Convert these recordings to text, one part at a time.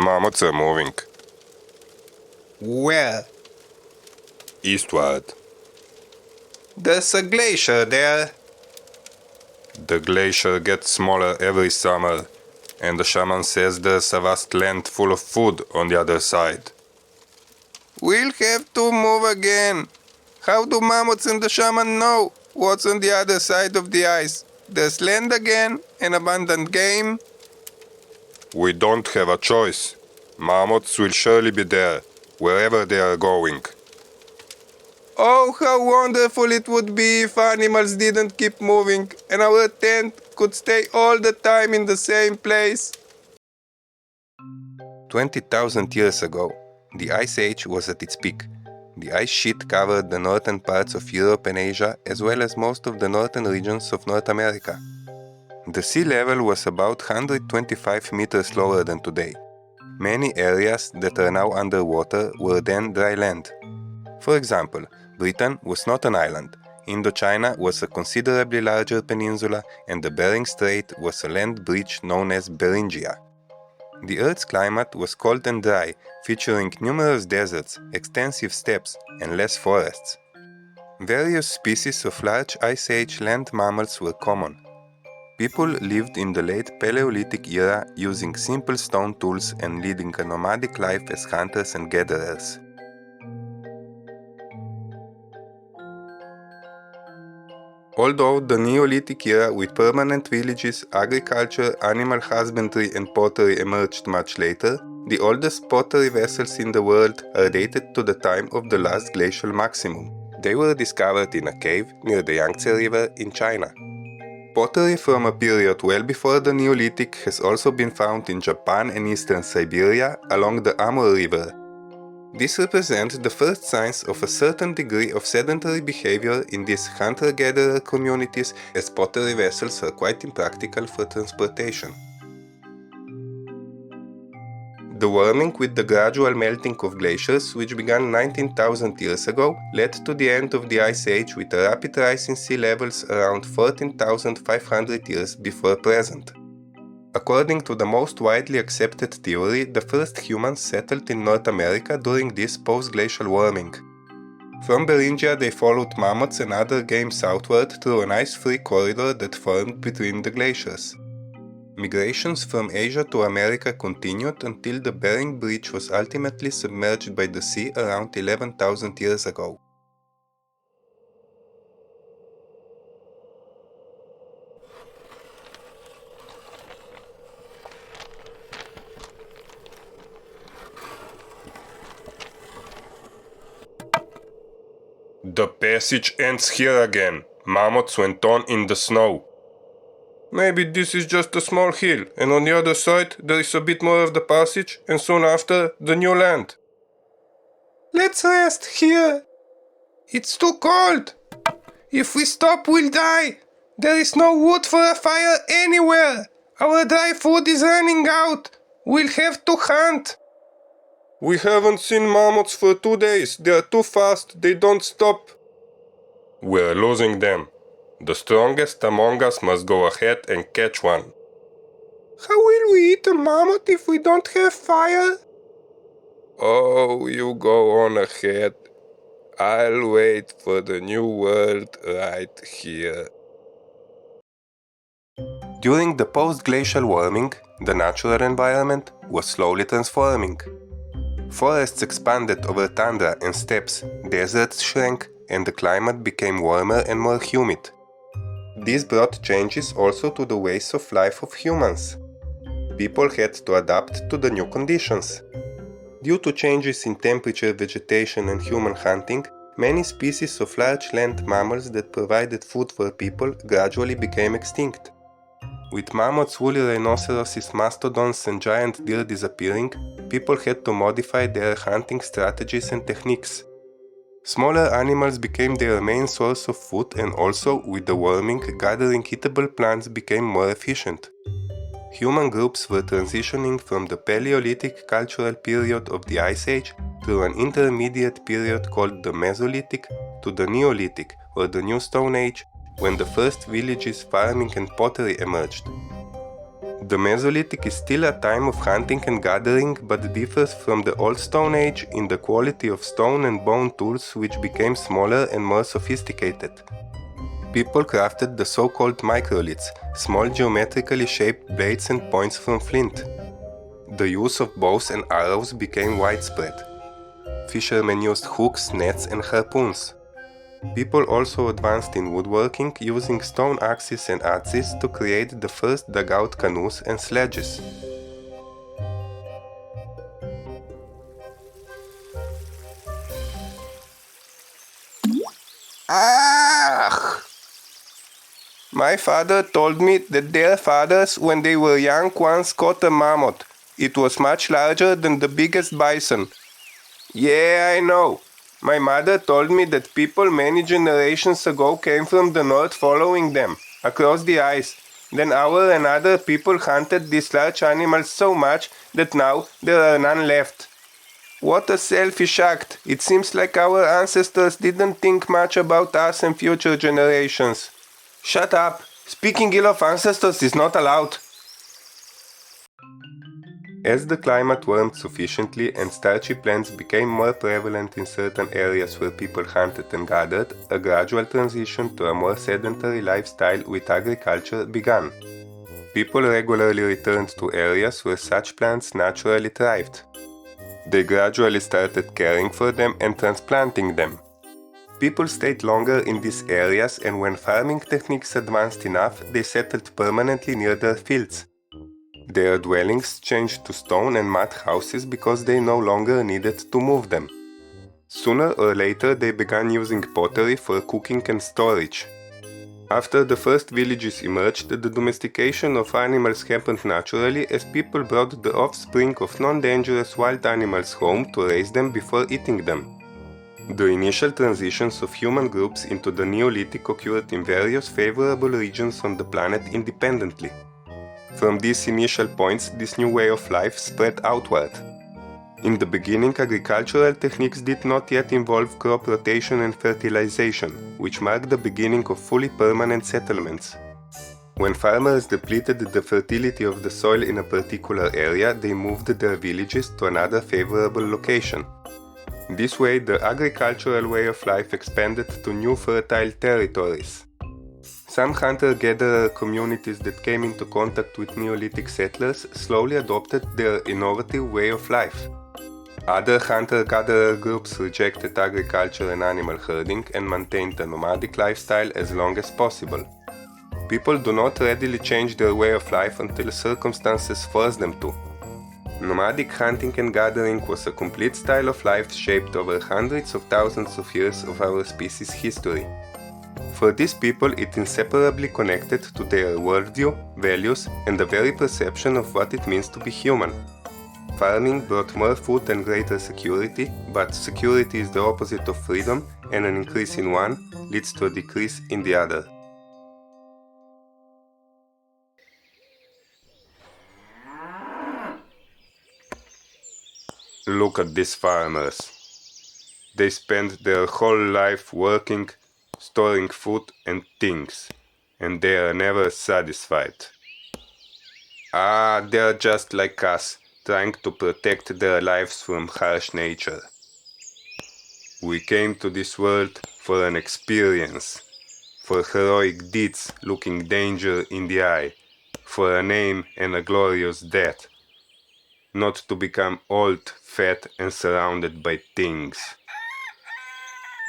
mammoths are moving. Where? Eastward. There's a glacier there. The glacier gets smaller every summer, and the shaman says there's a vast land full of food on the other side. We'll have to move again. How do mammoths and the shaman know what's on the other side of the ice? There's land again, and abundant game. We don't have a choice. Mammoths will surely be there, wherever they are going. Oh, how wonderful it would be if animals didn't keep moving and our tent could stay all the time in the same place. 20,000 years ago, the Ice Age was at its peak. The ice sheet covered the northern parts of Europe and Asia, as well as most of the northern regions of North America. The sea level was about 125 meters lower than today. Many areas that are now underwater were then dry land. For example, Britain was not an island, Indochina was a considerably larger peninsula, and the Bering Strait was a land bridge known as Beringia. The Earth's climate was cold and dry, featuring numerous deserts, extensive steppes, and less forests. Various species of large Ice Age land mammals were common. People lived in the late Paleolithic era using simple stone tools and leading a nomadic life as hunters and gatherers. Although the Neolithic era with permanent villages, agriculture, animal husbandry and pottery emerged much later, the oldest pottery vessels in the world are dated to the time of the last glacial maximum. They were discovered in a cave near the Yangtze River in China. Pottery from a period well before the Neolithic has also been found in Japan and eastern Siberia along the Amur River. This represents the first signs of a certain degree of sedentary behavior in these hunter-gatherer communities, as pottery vessels are quite impractical for transportation. The warming with the gradual melting of glaciers, which began 19,000 years ago, led to the end of the Ice Age with a rapid rise in sea levels around 14,500 years before present. According to the most widely accepted theory, the first humans settled in North America during this post-glacial warming. From Beringia they followed mammoths and other game southward through an ice-free corridor that formed between the glaciers. Migrations from Asia to America continued until the Bering Bridge was ultimately submerged by the sea around 11,000 years ago. The passage ends here again. Mammoths went on in the snow. Maybe this is just a small hill, and on the other side there is a bit more of the passage, and soon after, the new land. Let's rest here. It's too cold. If we stop, we'll die. There is no wood for a fire anywhere. Our dry food is running out. We'll have to hunt. We haven't seen mammoths for 2 days. They are too fast. They don't stop. We're losing them. The strongest among us must go ahead and catch one. How will we eat a mammoth if we don't have fire? Oh, you go on ahead. I'll wait for the new world right here. During the post-glacial warming, the natural environment was slowly transforming. Forests expanded over tundra and steppes, deserts shrank, and the climate became warmer and more humid. This brought changes also to the ways of life of humans. People had to adapt to the new conditions. Due to changes in temperature, vegetation and human hunting, many species of large land mammals that provided food for people gradually became extinct. With mammoths, woolly rhinoceroses, mastodons and giant deer disappearing, people had to modify their hunting strategies and techniques. Smaller animals became their main source of food, and also, with the warming, gathering eatable plants became more efficient. Human groups were transitioning from the Paleolithic cultural period of the Ice Age through an intermediate period called the Mesolithic to the Neolithic, or the New Stone Age, when the first villages, farming and pottery emerged. The Mesolithic is still a time of hunting and gathering, but differs from the Old Stone Age in the quality of stone and bone tools, which became smaller and more sophisticated. People crafted the so-called microliths, small geometrically shaped blades and points from flint. The use of bows and arrows became widespread. Fishermen used hooks, nets and harpoons. People also advanced in woodworking, using stone axes and adzes to create the first dugout canoes and sledges. Ah! My father told me that their fathers, when they were young, once caught a mammoth. It was much larger than the biggest bison. Yeah, I know. My mother told me that people many generations ago came from the north following them, across the ice. Then our and other people hunted these large animals so much that now there are none left. What a selfish act. It seems like our ancestors didn't think much about us and future generations. Shut up. Speaking ill of ancestors is not allowed. As the climate warmed sufficiently and starchy plants became more prevalent in certain areas where people hunted and gathered, a gradual transition to a more sedentary lifestyle with agriculture began. People regularly returned to areas where such plants naturally thrived. They gradually started caring for them and transplanting them. People stayed longer in these areas, and when farming techniques advanced enough, they settled permanently near their fields. Their dwellings changed to stone and mud houses because they no longer needed to move them. Sooner or later they began using pottery for cooking and storage. After the first villages emerged, the domestication of animals happened naturally as people brought the offspring of non-dangerous wild animals home to raise them before eating them. The initial transitions of human groups into the Neolithic occurred in various favorable regions on the planet independently. From these initial points, this new way of life spread outward. In the beginning, agricultural techniques did not yet involve crop rotation and fertilization, which marked the beginning of fully permanent settlements. When farmers depleted the fertility of the soil in a particular area, they moved their villages to another favorable location. This way, the agricultural way of life expanded to new fertile territories. Some hunter-gatherer communities that came into contact with Neolithic settlers slowly adopted their innovative way of life. Other hunter-gatherer groups rejected agriculture and animal herding and maintained a nomadic lifestyle as long as possible. People do not readily change their way of life until circumstances force them to. Nomadic hunting and gathering was a complete style of life shaped over hundreds of thousands of years of our species' history. For these people, it inseparably connected to their worldview, values, and the very perception of what it means to be human. Farming brought more food and greater security, but security is the opposite of freedom, and an increase in one leads to a decrease in the other. Look at these farmers. They spend their whole life working, storing food and things, and they are never satisfied. They are just like us, trying to protect their lives from harsh nature. We came to this world for an experience, for heroic deeds looking danger in the eye, for a name and a glorious death, not to become old, fat and surrounded by things.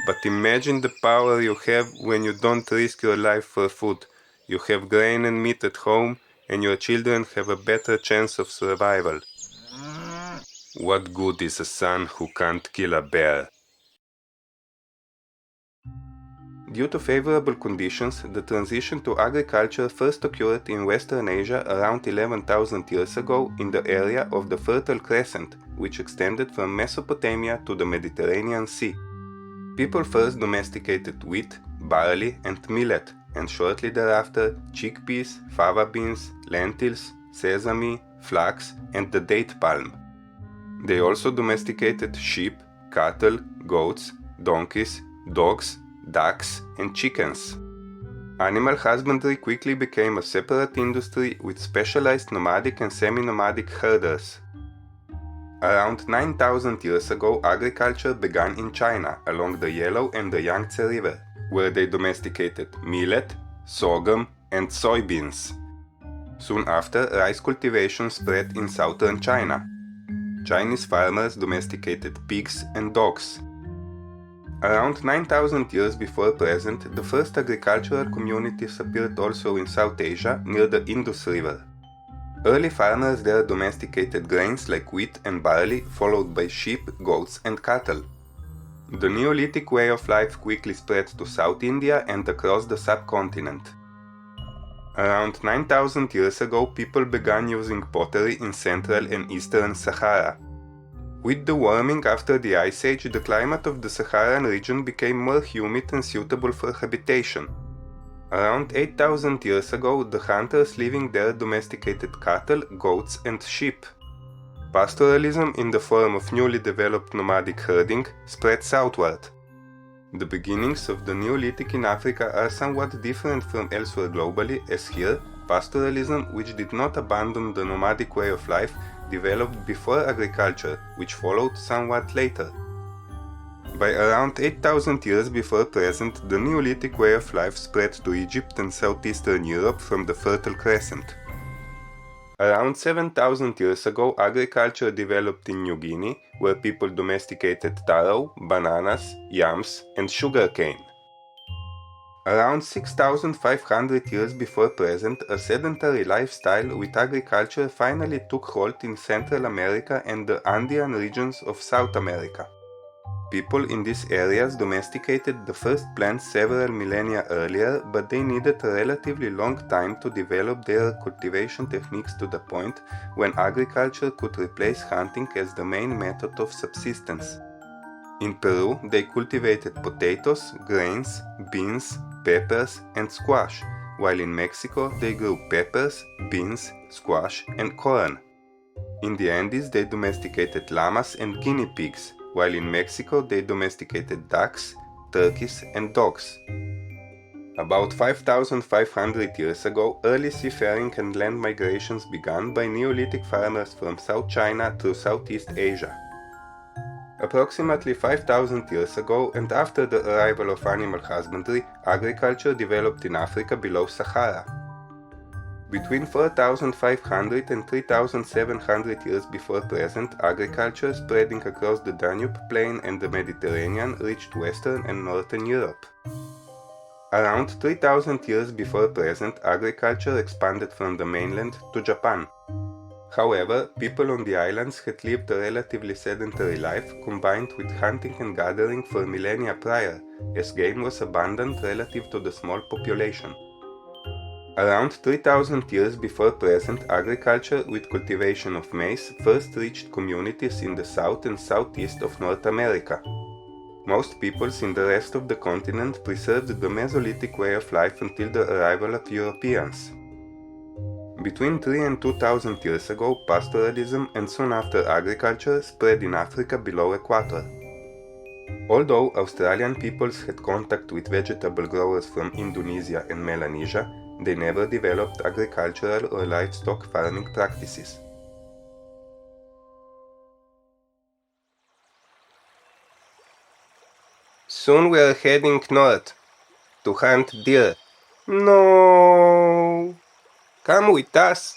But imagine the power you have when you don't risk your life for food. You have grain and meat at home, and your children have a better chance of survival. What good is a son who can't kill a bear? Due to favorable conditions, the transition to agriculture first occurred in Western Asia around 11,000 years ago in the area of the Fertile Crescent, which extended from Mesopotamia to the Mediterranean Sea. People first domesticated wheat, barley and millet, and shortly thereafter chickpeas, fava beans, lentils, sesame, flax and the date palm. They also domesticated sheep, cattle, goats, donkeys, dogs, ducks and chickens. Animal husbandry quickly became a separate industry with specialized nomadic and semi-nomadic herders. Around 9,000 years ago, agriculture began in China along the Yellow and the Yangtze River, where they domesticated millet, sorghum, and soybeans. Soon after, rice cultivation spread in southern China. Chinese farmers domesticated pigs and dogs. Around 9,000 years before present, the first agricultural communities appeared also in South Asia near the Indus River. Early farmers there domesticated grains like wheat and barley, followed by sheep, goats, and cattle. The Neolithic way of life quickly spread to South India and across the subcontinent. Around 9,000 years ago, people began using pottery in Central and Eastern Sahara. With the warming after the Ice Age, the climate of the Saharan region became more humid and suitable for habitation. Around 8,000 years ago, the hunters living there domesticated cattle, goats, and sheep. Pastoralism, in the form of newly developed nomadic herding, spread southward. The beginnings of the Neolithic in Africa are somewhat different from elsewhere globally, as here, pastoralism, which did not abandon the nomadic way of life, developed before agriculture, which followed somewhat later. By around 8,000 years before present, the Neolithic way of life spread to Egypt and southeastern Europe from the Fertile Crescent. Around 7,000 years ago, agriculture developed in New Guinea, where people domesticated taro, bananas, yams, and sugarcane. Around 6,500 years before present, a sedentary lifestyle with agriculture finally took hold in Central America and the Andean regions of South America. People in these areas domesticated the first plants several millennia earlier, but they needed a relatively long time to develop their cultivation techniques to the point when agriculture could replace hunting as the main method of subsistence. In Peru, they cultivated potatoes, grains, beans, peppers, and squash, while in Mexico they grew peppers, beans, squash, and corn. In the Andes, they domesticated llamas and guinea pigs, while in Mexico they domesticated ducks, turkeys, and dogs. About 5,500 years ago, early seafaring and land migrations began by Neolithic farmers from South China through Southeast Asia. Approximately 5,000 years ago, and after the arrival of animal husbandry, agriculture developed in Africa below Sahara. Between 4,500 and 3,700 years before present, agriculture spreading across the Danube Plain and the Mediterranean reached Western and Northern Europe. Around 3,000 years before present, agriculture expanded from the mainland to Japan. However, people on the islands had lived a relatively sedentary life combined with hunting and gathering for millennia prior, as game was abundant relative to the small population. Around 3,000 years before present, agriculture with cultivation of maize first reached communities in the south and southeast of North America. Most peoples in the rest of the continent preserved the Mesolithic way of life until the arrival of Europeans. Between 3 and 2,000 years ago, pastoralism and soon after agriculture spread in Africa below equator. Although Australian peoples had contact with vegetable growers from Indonesia and Melanesia, they never developed agricultural or livestock farming practices. Soon we are heading north to hunt deer. No! Come with us.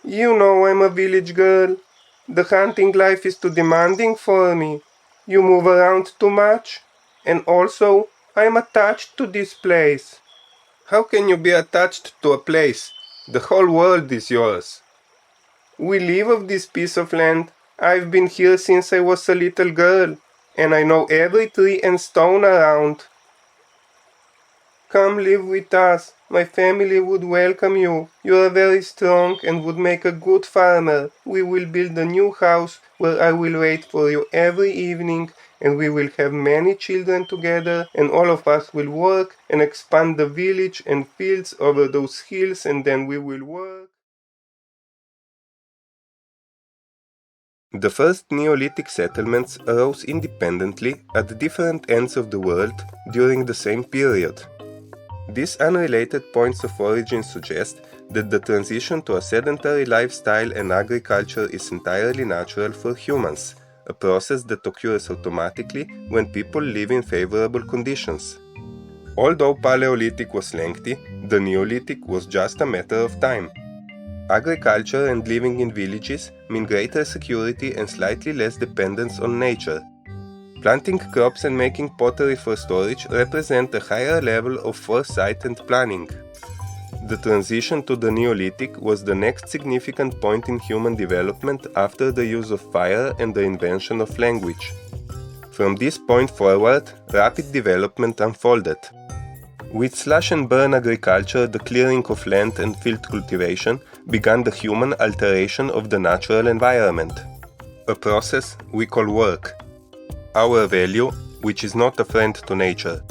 You know I'm a village girl. The hunting life is too demanding for me. You move around too much. And also, I'm attached to this place. How can you be attached to a place? The whole world is yours. We live off this piece of land. I've been here since I was a little girl, and I know every tree and stone around. Come live with us. My family would welcome you. You are very strong and would make a good farmer. We will build a new house where I will wait for you every evening, and we will have many children together, and all of us will work and expand the village and fields over those hills, and then we will work. The first Neolithic settlements arose independently at different ends of the world during the same period. These unrelated points of origin suggest that the transition to a sedentary lifestyle and agriculture is entirely natural for humans, a process that occurs automatically when people live in favorable conditions. Although Paleolithic was lengthy, the Neolithic was just a matter of time. Agriculture and living in villages mean greater security and slightly less dependence on nature. Planting crops and making pottery for storage represent a higher level of foresight and planning. The transition to the Neolithic was the next significant point in human development after the use of fire and the invention of language. From this point forward, rapid development unfolded. With slash-and-burn agriculture, the clearing of land and field cultivation began the human alteration of the natural environment, a process we call work, our value, which is not a friend to nature.